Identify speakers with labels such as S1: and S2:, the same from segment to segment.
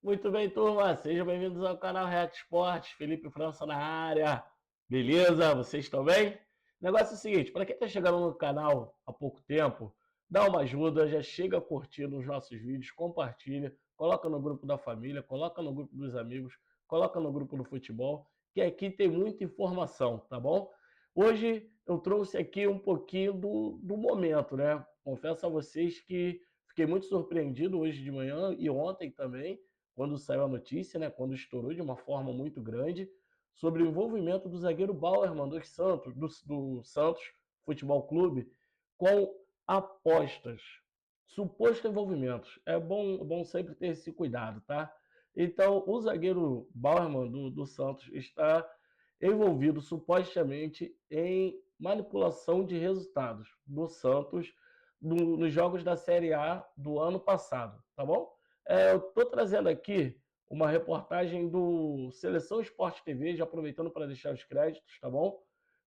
S1: Muito bem, turma. Sejam bem-vindos ao canal React Esportes. Felipe França na área. Beleza? Vocês estão bem? O negócio é o seguinte, para quem está chegando no canal há pouco tempo, dá uma ajuda, já chega curtindo os nossos vídeos, compartilha, coloca no grupo da família, coloca no grupo dos amigos, coloca no grupo do futebol, que aqui tem muita informação, tá bom? Hoje eu trouxe aqui um pouquinho do momento, né? Confesso a vocês que fiquei muito surpreendido hoje de manhã e ontem também, quando saiu a notícia, né, quando estourou de uma forma muito grande, sobre o envolvimento do zagueiro Bauerman do Santos Futebol Clube com apostas, suposto envolvimento. É bom sempre ter esse cuidado, tá? Então, o zagueiro Bauerman do Santos está envolvido supostamente em manipulação de resultados do Santos nos jogos da Série A do ano passado, tá bom? Eu estou trazendo aqui uma reportagem do Seleção Esporte TV, já aproveitando para deixar os créditos, tá bom?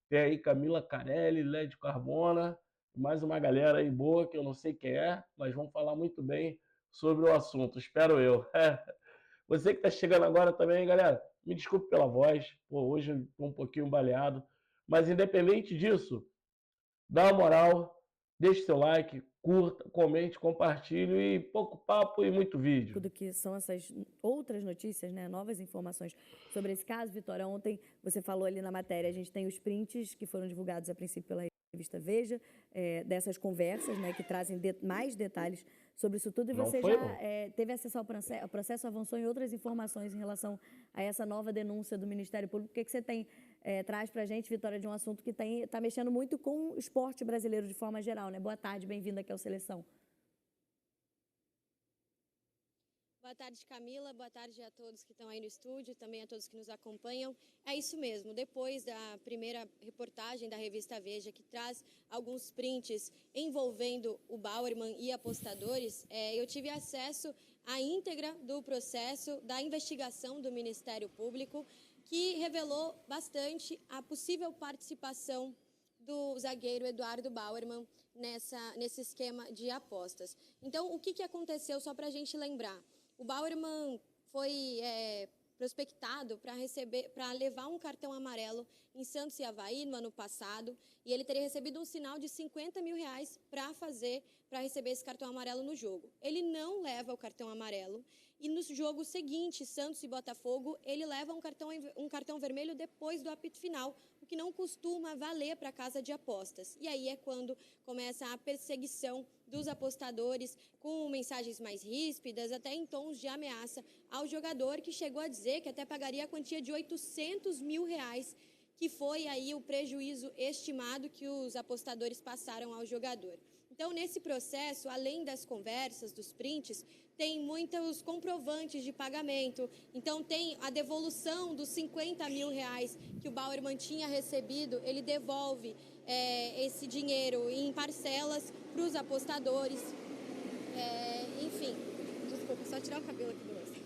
S1: Tem aí Camila Carelli, Lédio Carbona, mais uma galera aí boa que eu não sei quem é, mas vão falar muito bem sobre o assunto, espero eu. Você que está chegando agora também, galera, me desculpe pela voz, pô, hoje estou um pouquinho baleado, mas independente disso, dá uma moral, deixe seu like, curta, comente, compartilhe e pouco papo e muito vídeo.
S2: Do que são essas outras notícias, né, novas informações sobre esse caso, Vitória. Ontem você falou ali na matéria, a gente tem os prints que foram divulgados a princípio pela revista Veja, dessas conversas, né, que trazem mais detalhes sobre isso tudo, e
S1: Não
S2: você
S1: foi,
S2: já
S1: não.
S2: teve acesso ao processo, o processo avançou em outras informações em relação a essa nova denúncia do Ministério Público. O que você tem, traz para a gente, Vitória, de um assunto que está mexendo muito com o esporte brasileiro de forma geral, né? Boa tarde, bem-vinda aqui ao Seleção.
S3: Boa tarde, Camila. Boa tarde a todos que estão aí no estúdio, também a todos que nos acompanham. É isso mesmo, depois da primeira reportagem da revista Veja, que traz alguns prints envolvendo o Bauerman e apostadores, eu tive acesso à íntegra do processo da investigação do Ministério Público, que revelou bastante a possível participação do zagueiro Eduardo Bauerman nesse esquema de apostas. Então, o que aconteceu, só para a gente lembrar? O Bauerman foi prospectado para levar um cartão amarelo em Santos e Avaí no ano passado, e ele teria recebido um sinal de R$50 mil para receber esse cartão amarelo no jogo. Ele não leva o cartão amarelo, e no jogo seguinte, Santos e Botafogo, ele leva um cartão vermelho depois do apito final, o que não costuma valer para a casa de apostas. E aí é quando começa a perseguição dos apostadores, com mensagens mais ríspidas, até em tons de ameaça ao jogador, que chegou a dizer que até pagaria a quantia de R$800 mil, que foi aí o prejuízo estimado que os apostadores passaram ao jogador. Então, nesse processo, além das conversas, dos prints, tem muitos comprovantes de pagamento. Então, tem a devolução dos R$50 mil que o Bauerman tinha recebido, ele devolve esse dinheiro em parcelas para os apostadores. Enfim, desculpa, só tirar o cabelo aqui do rosto.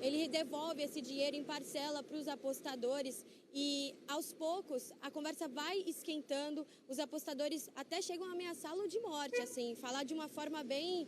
S3: Ele devolve esse dinheiro em parcela para os apostadores e, aos poucos, a conversa vai esquentando. Os apostadores até chegam a ameaçá-lo de morte, assim, falar de uma forma bem...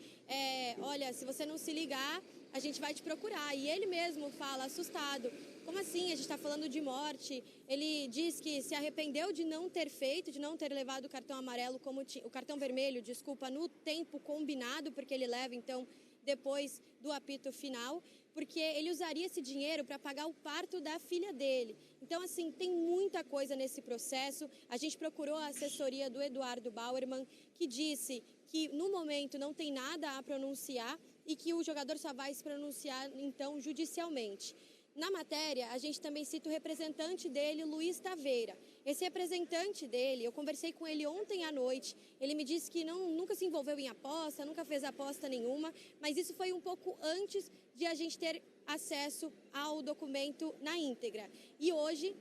S3: olha, se você não se ligar, a gente vai te procurar. E ele mesmo fala, assustado, como assim? A gente está falando de morte. Ele diz que se arrependeu de não ter feito, de não ter levado o cartão amarelo, o cartão vermelho, desculpa, no tempo combinado, porque ele leva, então, depois do apito final, porque ele usaria esse dinheiro para pagar o parto da filha dele. Então, assim, tem muita coisa nesse processo. A gente procurou a assessoria do Eduardo Bauerman, que disse que, no momento, não tem nada a pronunciar e que o jogador só vai se pronunciar, então, judicialmente. Na matéria, a gente também cita o representante dele, Luiz Taveira. Esse representante dele, eu conversei com ele ontem à noite, ele me disse que nunca se envolveu em aposta, nunca fez aposta nenhuma, mas isso foi um pouco antes de a gente ter acesso ao documento na íntegra. E hoje,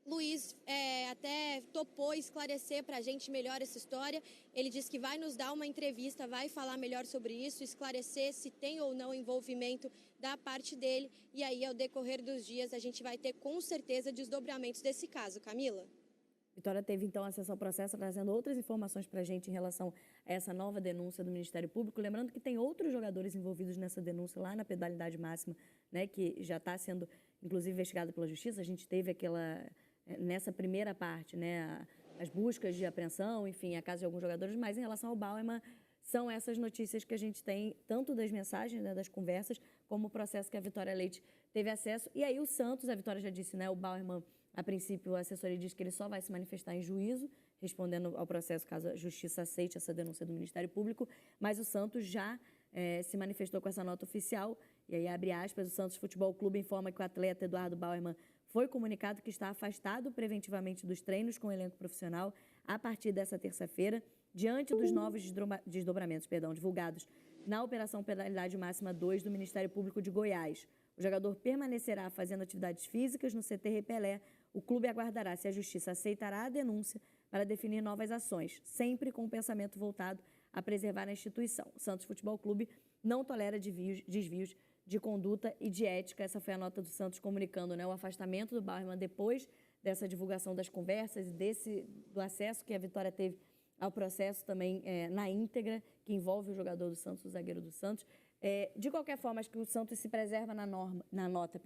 S3: Luiz até topou esclarecer para a gente melhor essa história. Ele disse que vai nos dar uma entrevista, vai falar melhor sobre isso, esclarecer se tem ou não envolvimento da parte dele. E aí, ao decorrer dos dias, a gente vai ter com certeza desdobramentos desse caso. Camila?
S2: Vitória teve, então, acesso ao processo, trazendo outras informações para a gente em relação a essa nova denúncia do Ministério Público. Lembrando que tem outros jogadores envolvidos nessa denúncia lá na penalidade máxima, né, que já está sendo, inclusive, investigado pela Justiça. A gente teve nessa primeira parte, né, as buscas de apreensão, enfim, a casa de alguns jogadores, mas em relação ao Bauerman, são essas notícias que a gente tem, tanto das mensagens, né, das conversas, como o processo que a Vitória Leite teve acesso. E aí o Santos, a Vitória já disse, né, o Bauerman, a princípio, a assessoria diz que ele só vai se manifestar em juízo, respondendo ao processo caso a Justiça aceite essa denúncia do Ministério Público, mas o Santos já se manifestou com essa nota oficial, e aí abre aspas, o Santos Futebol Clube informa que o atleta Eduardo Bauerman foi comunicado que está afastado preventivamente dos treinos com o elenco profissional a partir dessa terça-feira, diante dos novos desdobramentos divulgados na Operação Penalidade Máxima 2 do Ministério Público de Goiás. O jogador permanecerá fazendo atividades físicas no CT Pelé. O clube aguardará se a Justiça aceitará a denúncia para definir novas ações, sempre com o pensamento voltado a preservar a instituição. O Santos Futebol Clube não tolera desvios de conduta e de ética. Essa foi a nota do Santos comunicando, né, o afastamento do Bauerman depois dessa divulgação das conversas e do acesso que a Vitória teve ao processo também na íntegra, que envolve o jogador do Santos, o zagueiro do Santos. De qualquer forma, acho que o Santos se preserva na nota,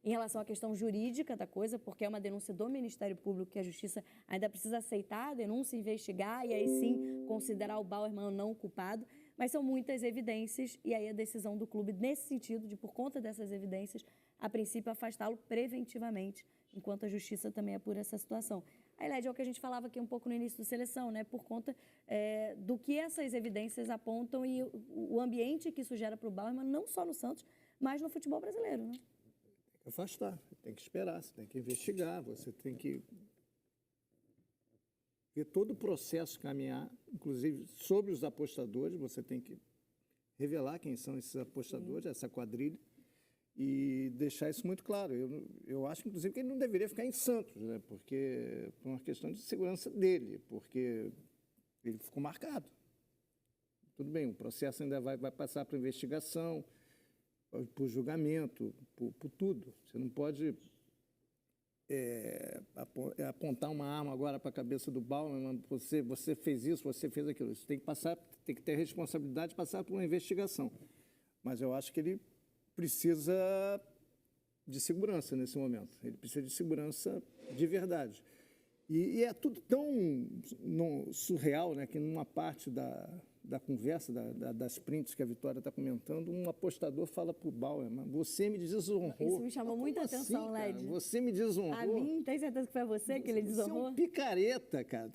S2: em relação à questão jurídica da coisa, porque é uma denúncia do Ministério Público que a Justiça ainda precisa aceitar a denúncia, investigar e aí sim considerar o Bauerman não culpado. Mas são muitas evidências e aí a decisão do clube nesse sentido de, por conta dessas evidências, a princípio afastá-lo preventivamente, enquanto a Justiça também apura essa situação. Aí, Led, é o que a gente falava aqui um pouco no início da seleção, né? Por conta do que essas evidências apontam e o ambiente que isso gera para o Bauerman, não só no Santos, mas no futebol brasileiro, né?
S4: Tem que afastar, tem que esperar, você tem que investigar, você tem que ver todo o processo caminhar, inclusive sobre os apostadores, você tem que revelar quem são esses apostadores, essa quadrilha, e deixar isso muito claro. Eu acho, inclusive, que ele não deveria ficar em Santos, né? Porque por uma questão de segurança dele, porque ele ficou marcado. Tudo bem, o processo ainda vai passar para investigação, por julgamento, por tudo. Você não pode apontar uma arma agora para a cabeça do Bauerman, você fez isso, você fez aquilo. Isso tem que ter responsabilidade de passar por uma investigação. Mas eu acho que ele precisa de segurança nesse momento. Ele precisa de segurança de verdade. E é tudo tão surreal, né, que numa parte da conversa, das prints que a Vitória está comentando, um apostador fala para o Bauerman, você me desonrou.
S2: Isso me chamou muita atenção,
S4: assim,
S2: Led.
S4: Você me desonrou.
S2: A mim, tem certeza que foi você que ele desonrou?
S4: Você é um picareta, cara.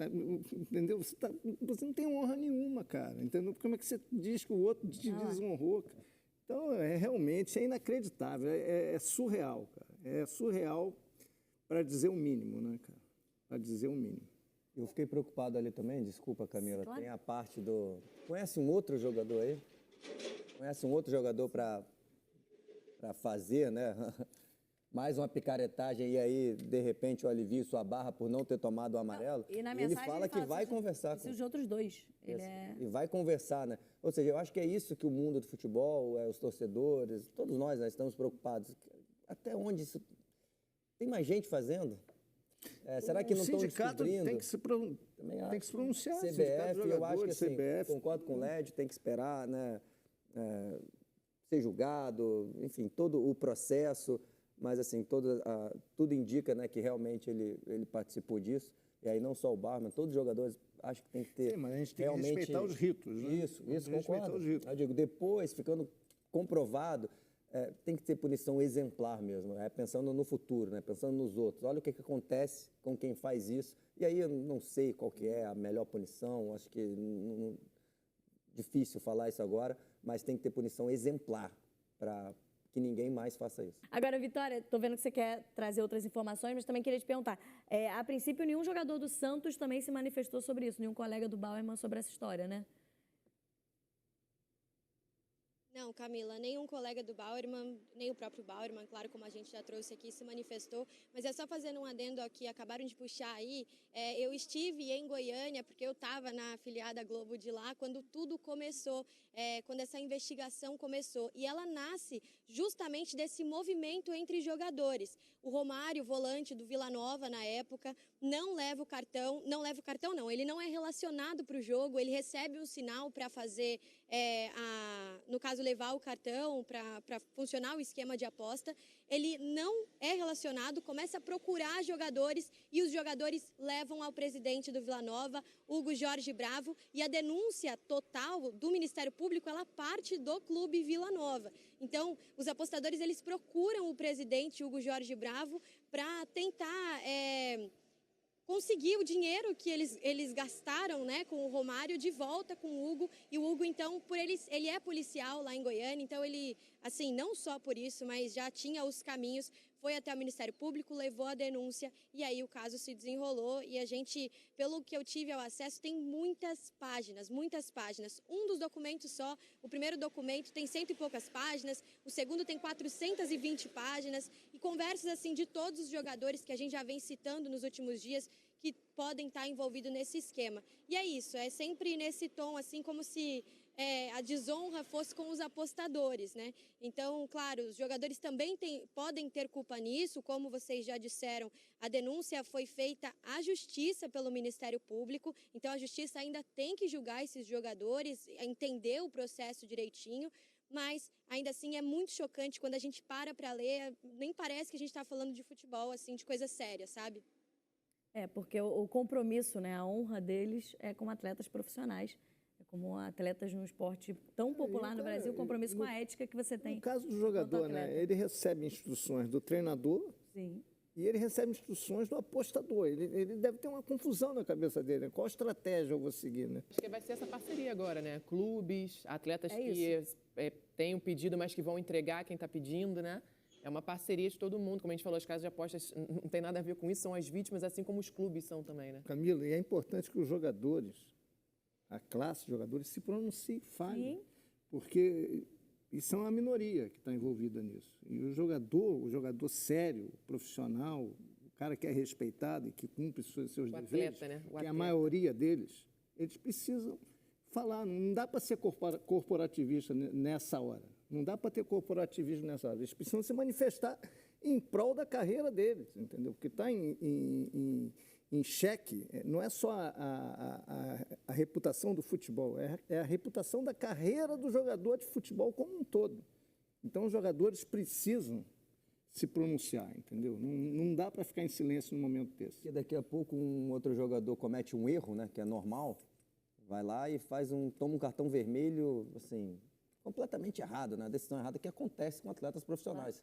S4: Entendeu? Você não tem honra nenhuma, cara. Entendeu? Como é que você diz que o outro te desonrou, cara? Então, realmente é inacreditável, é surreal, cara. É surreal para dizer o mínimo, né, cara? Para dizer o mínimo.
S5: Eu fiquei preocupado ali também, desculpa, Camila,
S2: Claro.
S5: tem a parte do... Conhece um outro jogador aí? Conhece um outro jogador para fazer, né? Mais uma picaretagem e aí, de repente, eu alivio sua barra por não ter tomado o amarelo.
S2: E na
S5: ele
S2: mensagem
S5: fala que vai conversar com...
S2: os outros dois.
S5: E vai conversar, né? Ou seja, eu acho que é isso que o mundo do futebol, os torcedores, todos nós estamos preocupados. Até onde isso... Tem mais gente fazendo? Será que não estão descobrindo?
S4: Tem que se pronunciar.
S5: CBF, eu acho que assim,
S4: CBF.
S5: concordo com o Led, tem que esperar, né, ser julgado, enfim, todo o processo, mas assim, tudo indica, né, que realmente ele participou disso, e aí não só o Bauerman, todos os jogadores, acho que tem que ter...
S4: Sim, mas a gente tem
S5: realmente...
S4: que respeitar os ritos, né?
S5: Isso, concordo.
S4: Os ritos.
S5: Eu digo, depois, ficando comprovado, tem que ter punição exemplar mesmo, pensando no futuro, né? Pensando nos outros. Olha o que acontece com quem faz isso. E aí eu não sei qual que é a melhor punição, acho que difícil falar isso agora, mas tem que ter punição exemplar para que ninguém mais faça isso.
S2: Agora, Vitória, estou vendo que você quer trazer outras informações, mas também queria te perguntar. A princípio, nenhum jogador do Santos também se manifestou sobre isso, nenhum colega do Bauerman sobre essa história, né?
S3: Não, Camila, nenhum colega do Bauerman, nem o próprio Bauerman, claro, como a gente já trouxe aqui, se manifestou, mas é só fazendo um adendo aqui, acabaram de puxar aí, eu estive em Goiânia, porque eu estava na afiliada Globo de lá, quando tudo começou, quando essa investigação começou, e ela nasce justamente desse movimento entre jogadores. O Romário, volante do Vila Nova na época, não leva o cartão, ele não é relacionado para o jogo, ele recebe um sinal para fazer, no caso, levar o cartão para funcionar o esquema de aposta. Ele não é relacionado, começa a procurar jogadores e os jogadores levam ao presidente do Vila Nova, Hugo Jorge Bravo, e a denúncia total do Ministério Público, ela parte do Clube Vila Nova. Então, os apostadores, eles procuram o presidente Hugo Jorge Bravo para tentar conseguir o dinheiro que eles gastaram, né, com o Romário de volta com o Hugo. E o Hugo, então, ele é policial lá em Goiânia, então ele, assim, não só por isso, mas já tinha os caminhos, foi até o Ministério Público, levou a denúncia e aí o caso se desenrolou. E a gente, pelo que eu tive ao acesso, tem muitas páginas, muitas páginas. Um dos documentos só, o primeiro documento tem 100 e poucas páginas, o segundo tem 420 páginas e conversas, assim, de todos os jogadores que a gente já vem citando nos últimos dias, que podem estar envolvidos nesse esquema. E é isso, é sempre nesse tom, assim, como se a desonra fosse com os apostadores, né? Então, claro, os jogadores também podem ter culpa nisso, como vocês já disseram, a denúncia foi feita à justiça pelo Ministério Público, então a justiça ainda tem que julgar esses jogadores, entender o processo direitinho, mas ainda assim é muito chocante quando a gente para ler, nem parece que a gente está falando de futebol, assim, de coisa séria, sabe?
S2: Porque o compromisso, né, a honra deles é como atletas profissionais, é como atletas num esporte tão popular no Brasil, o compromisso com a ética que você tem.
S4: No caso do jogador, né, ele recebe instruções do treinador.
S2: Sim.
S4: E ele recebe instruções do apostador. Ele deve ter uma confusão na cabeça dele, né? Qual estratégia eu vou seguir, né?
S6: Acho que vai ser essa parceria agora, né? Clubes, atletas que têm um pedido, mas que vão entregar quem está pedindo, né? É uma parceria de todo mundo. Como a gente falou, as casas de apostas não tem nada a ver com isso, são as vítimas, assim como os clubes são também, né?
S4: Camila, e é importante que os jogadores, a classe de jogadores, se pronuncie, falem.
S2: Sim.
S4: Porque isso é uma minoria que está envolvida nisso. E o jogador sério, profissional, o cara que é respeitado e que cumpre seus deveres,
S6: atleta, né?
S4: que é a maioria deles, eles precisam falar. Não dá para ser corporativista nessa hora. Não dá para ter corporativismo nessa hora. Eles precisam se manifestar em prol da carreira deles, entendeu? Porque está em xeque, não é só a reputação do futebol, é a reputação da carreira do jogador de futebol como um todo. Então, os jogadores precisam se pronunciar, entendeu? Não dá para ficar em silêncio num momento desse.
S5: Porque daqui a pouco um outro jogador comete um erro, né, que é normal, vai lá e toma um cartão vermelho, assim, completamente errado, né? A decisão errada que acontece com atletas profissionais.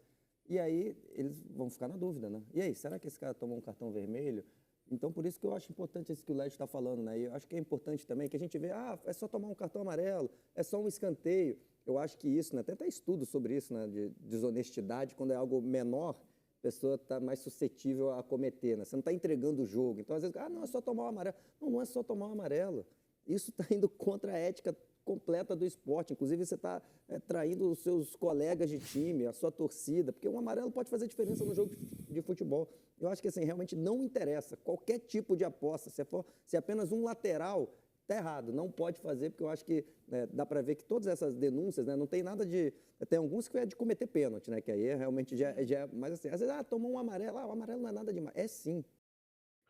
S5: E aí eles vão ficar na dúvida, né? E aí, será que esse cara tomou um cartão vermelho? Então, por isso que eu acho importante isso que o Led está falando, né? E eu acho que é importante também que a gente vê, é só tomar um cartão amarelo, é só um escanteio. Eu acho que isso, né? Tem até estudo sobre isso, né? De desonestidade, quando é algo menor, a pessoa está mais suscetível a cometer, né? Você não está entregando o jogo. Então, às vezes, não, é só tomar o amarelo. Não é só tomar o amarelo. Isso está indo contra a ética completa do esporte. Inclusive, você está traindo os seus colegas de time, a sua torcida, porque um amarelo pode fazer diferença no jogo de futebol. Eu acho que assim, realmente não interessa. Qualquer tipo de aposta, se é apenas um lateral, está errado. Não pode fazer, porque eu acho que dá para ver que todas essas denúncias, né, não tem nada de... Tem alguns que é de cometer pênalti, né, que aí realmente já é... Mas assim, às vezes, tomou um amarelo, o amarelo não é nada demais. É sim.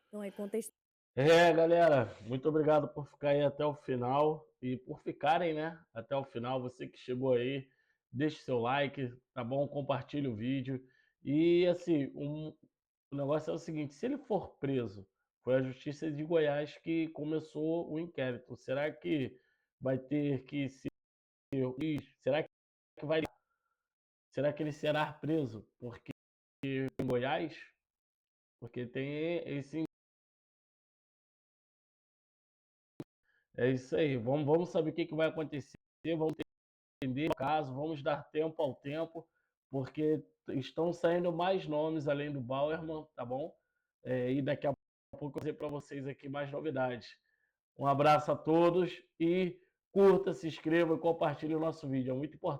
S2: Então, é contexto.
S1: Galera, muito obrigado por ficar aí até o final e por ficarem, né, até o final. Você que chegou aí, deixe seu like, tá bom? Compartilhe o vídeo. E assim, o negócio é o seguinte, se ele for preso, foi a Justiça de Goiás que começou o inquérito. Será que vai ter que ser... Será que vai... Será que ele será preso porque em Goiás? Porque tem esse... É isso aí. Vamos saber o que vai acontecer. Vamos entender o caso. Vamos dar tempo ao tempo, porque estão saindo mais nomes além do Bauerman, tá bom? E daqui a pouco eu vou dizer para vocês aqui mais novidades. Um abraço a todos e curta, se inscreva e compartilhe o nosso vídeo. É muito importante.